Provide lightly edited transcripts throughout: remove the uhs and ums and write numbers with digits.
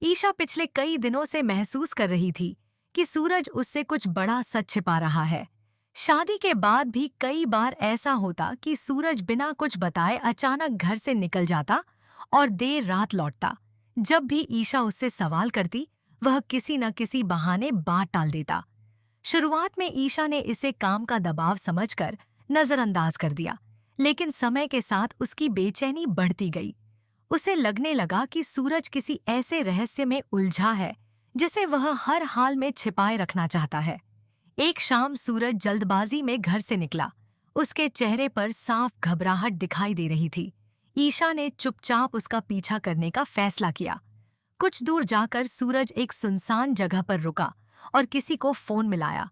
ईशा पिछले कई दिनों से महसूस कर रही थी कि सूरज उससे कुछ बड़ा सच छिपा रहा है। शादी के बाद भी कई बार ऐसा होता कि सूरज बिना कुछ बताए अचानक घर से निकल जाता और देर रात लौटता। जब भी ईशा उससे सवाल करती, वह किसी न किसी बहाने बात टाल देता। शुरुआत में ईशा ने इसे काम का दबाव समझकर नजरअंदाज कर दिया, लेकिन समय के साथ उसकी बेचैनी बढ़ती गई। उसे लगने लगा कि सूरज किसी ऐसे रहस्य में उलझा है जिसे वह हर हाल में छिपाए रखना चाहता है। एक शाम सूरज जल्दबाजी में घर से निकला। उसके चेहरे पर साफ घबराहट दिखाई दे रही थी। ईशा ने चुपचाप उसका पीछा करने का फैसला किया। कुछ दूर जाकर सूरज एक सुनसान जगह पर रुका और किसी को फोन मिलाया।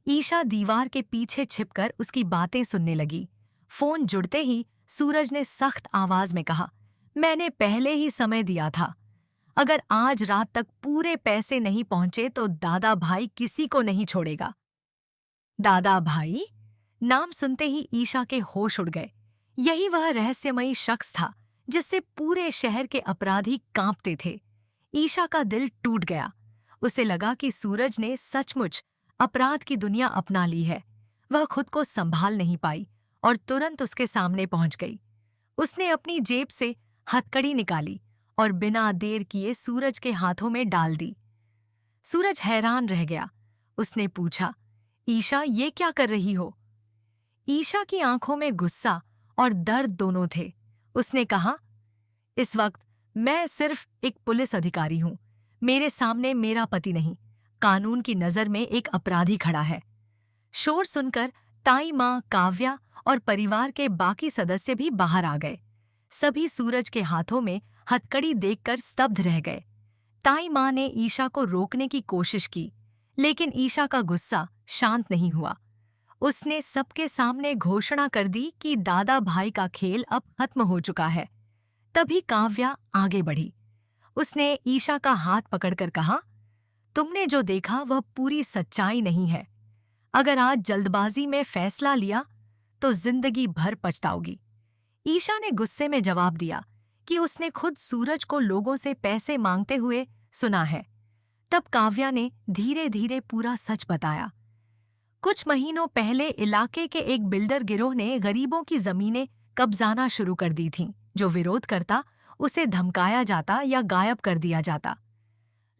ईशा दीवार के पीछे छिपकर उसकी बातें सुनने लगी। फोन जुड़ते ही सूरज ने सख्त आवाज में कहा, मैंने पहले ही समय दिया था। अगर आज रात तक पूरे पैसे नहीं पहुंचे तो दादा भाई किसी को नहीं छोड़ेगा। दादा भाई? नाम सुनते ही ईशा के होश उड़ गए। यही वह रहस्यमयी शख्स था जिससे पूरे शहर के अपराधी कांपते थे। ईशा का दिल टूट गया। उसे लगा कि सूरज ने सचमुच अपराध की दुनिया अपना ली है। वह खुद को संभाल नहीं पाई और तुरंत उसके सामने पहुंच गई। उसने अपनी जेब से हथकड़ी निकाली और बिना देर किए सूरज के हाथों में डाल दी। सूरज हैरान रह गया। उसने पूछा, ईशा, ये क्या कर रही हो? ईशा की आंखों में गुस्सा और दर्द दोनों थे। उसने कहा, इस वक्त मैं सिर्फ एक पुलिस अधिकारी हूं। मेरे सामने मेरा पति नहीं, कानून की नजर में एक अपराधी खड़ा है। शोर सुनकर ताई माँ काव्या और परिवार के बाकी सदस्य भी बाहर आ गए। सभी सूरज के हाथों में हथकड़ी देखकर स्तब्ध रह गए। ताई माँ ने ईशा को रोकने की कोशिश की, लेकिन ईशा का गुस्सा शांत नहीं हुआ। उसने सबके सामने घोषणा कर दी कि दादा भाई का खेल अब खत्म हो चुका है। तभी काव्या आगे बढ़ी। उसने ईशा का हाथ पकड़कर कहा, तुमने जो देखा वह पूरी सच्चाई नहीं है। अगर आज जल्दबाजी में फैसला लिया तो जिंदगी भर पछताओगी। ईशा ने गुस्से में जवाब दिया कि उसने खुद सूरज को लोगों से पैसे मांगते हुए सुना है। तब काव्या ने धीरे धीरे पूरा सच बताया। कुछ महीनों पहले इलाके के एक बिल्डर गिरोह ने गरीबों की जमीनें कब्जाना शुरू कर दी थीं। जो विरोध करता उसे धमकाया जाता या गायब कर दिया जाता।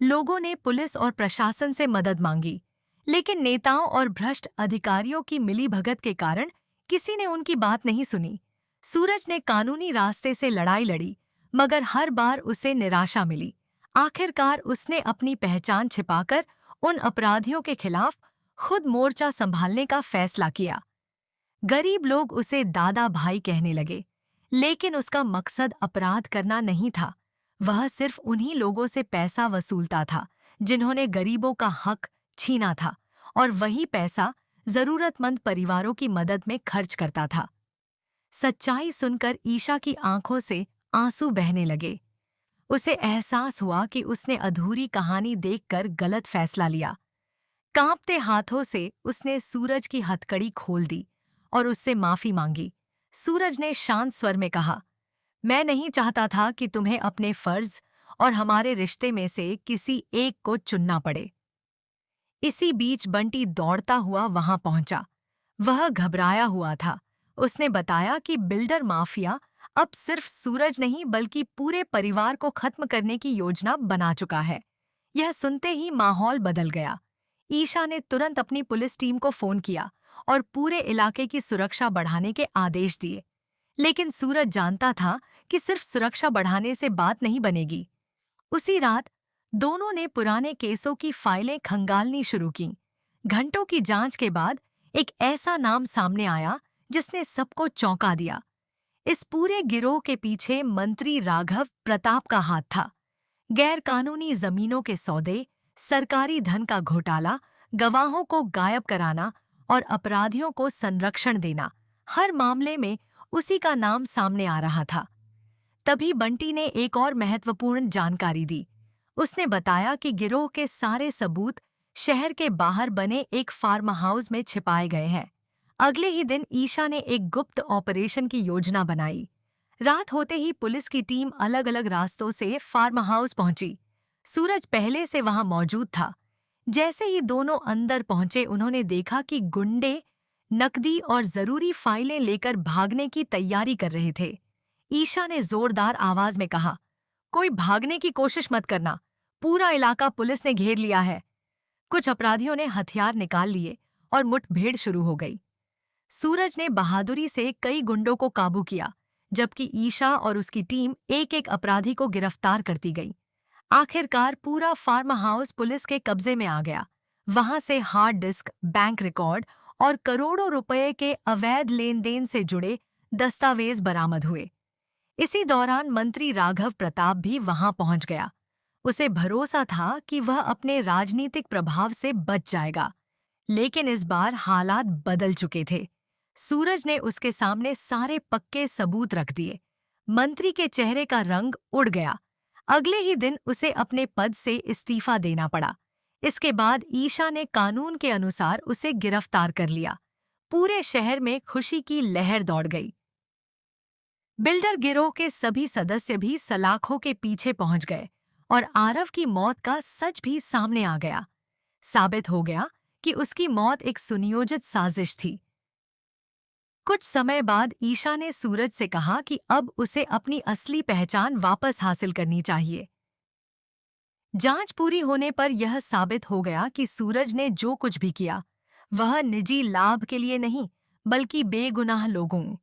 लोगों ने पुलिस और प्रशासन से मदद मांगी, लेकिन नेताओं और भ्रष्ट अधिकारियों की मिलीभगत के कारण किसी ने उनकी बात नहीं सुनी। सूरज ने कानूनी रास्ते से लड़ाई लड़ी, मगर हर बार उसे निराशा मिली। आखिरकार उसने अपनी पहचान छिपाकर उन अपराधियों के खिलाफ खुद मोर्चा संभालने का फैसला किया। गरीब लोग उसे दादा भाई कहने लगे, लेकिन उसका मकसद अपराध करना नहीं था। वह सिर्फ उन्हीं लोगों से पैसा वसूलता था जिन्होंने गरीबों का हक छीना था, और वही पैसा जरूरतमंद परिवारों की मदद में खर्च करता था। सच्चाई सुनकर ईशा की आंखों से आंसू बहने लगे। उसे एहसास हुआ कि उसने अधूरी कहानी देखकर गलत फैसला लिया। कांपते हाथों से उसने सूरज की हथकड़ी खोल दी और उससे माफी मांगी। सूरज ने शांत स्वर में कहा, मैं नहीं चाहता था कि तुम्हें अपने फर्ज और हमारे रिश्ते में से किसी एक को चुनना पड़े। इसी बीच बंटी दौड़ता हुआ वहां पहुंचा। वह घबराया हुआ था। उसने बताया कि बिल्डर माफिया अब सिर्फ सूरज नहीं बल्कि पूरे परिवार को खत्म करने की योजना बना चुका है। यह सुनते ही माहौल बदल गया। ईशा ने तुरंत अपनी पुलिस टीम को फोन किया और पूरे इलाके की सुरक्षा बढ़ाने के आदेश दिए। लेकिन सूरज जानता था कि सिर्फ सुरक्षा बढ़ाने से बात नहीं बनेगी। उसी रात दोनों ने पुराने केसों की फाइलें खंगालनी शुरू की। घंटों की जांच के बाद एक ऐसा नाम सामने आया जिसने सबको चौंका दिया। इस पूरे गिरोह के पीछे मंत्री राघव प्रताप का हाथ था। गैरकानूनी जमीनों के सौदे, सरकारी धन का घोटाला, गवाहों को गायब कराना और अपराधियों को संरक्षण देना, हर मामले में उसी का नाम सामने आ रहा था। तभी बंटी ने एक और महत्वपूर्ण जानकारी दी। उसने बताया कि गिरोह के सारे सबूत शहर के बाहर बने एक फार्म हाउस में छिपाए गए हैं। अगले ही दिन ईशा ने एक गुप्त ऑपरेशन की योजना बनाई। रात होते ही पुलिस की टीम अलग अलग रास्तों से फार्म हाउस पहुंची। सूरज पहले से वहां मौजूद था। जैसे ही दोनों अंदर पहुंचे, उन्होंने देखा कि गुंडे नकदी और जरूरी फाइलें लेकर भागने की तैयारी कर रहे थे। ईशा ने जोरदार आवाज में कहा, कोई भागने की कोशिश मत करना, पूरा इलाका पुलिस ने घेर लिया है। कुछ अपराधियों ने हथियार निकाल लिए और मुठभेड़ शुरू हो गई। सूरज ने बहादुरी से कई गुंडों को काबू किया, जबकि ईशा और उसकी टीम एक एक अपराधी को गिरफ्तार करती गई। आखिरकार पूरा फार्म हाउस पुलिस के कब्जे में आ गया। वहां से हार्ड डिस्क, बैंक रिकॉर्ड और करोड़ों रुपए के अवैध लेन देन से जुड़े दस्तावेज बरामद हुए। इसी दौरान मंत्री राघव प्रताप भी वहां पहुंच गया। उसे भरोसा था कि वह अपने राजनीतिक प्रभाव से बच जाएगा, लेकिन इस बार हालात बदल चुके थे। सूरज ने उसके सामने सारे पक्के सबूत रख दिए। मंत्री के चेहरे का रंग उड़ गया। अगले ही दिन उसे अपने पद से इस्तीफा देना पड़ा। इसके बाद ईशा ने कानून के अनुसार उसे गिरफ्तार कर लिया। पूरे शहर में खुशी की लहर दौड़ गई। बिल्डर गिरोह के सभी सदस्य भी सलाखों के पीछे पहुंच गए और आरव की मौत का सच भी सामने आ गया। साबित हो गया कि उसकी मौत एक सुनियोजित साजिश थी। कुछ समय बाद ईशा ने सूरज से कहा कि अब उसे अपनी असली पहचान वापस हासिल करनी चाहिए। जांच पूरी होने पर यह साबित हो गया कि सूरज ने जो कुछ भी किया, वह निजी लाभ के लिए नहीं, बल्कि बेगुनाह लोगों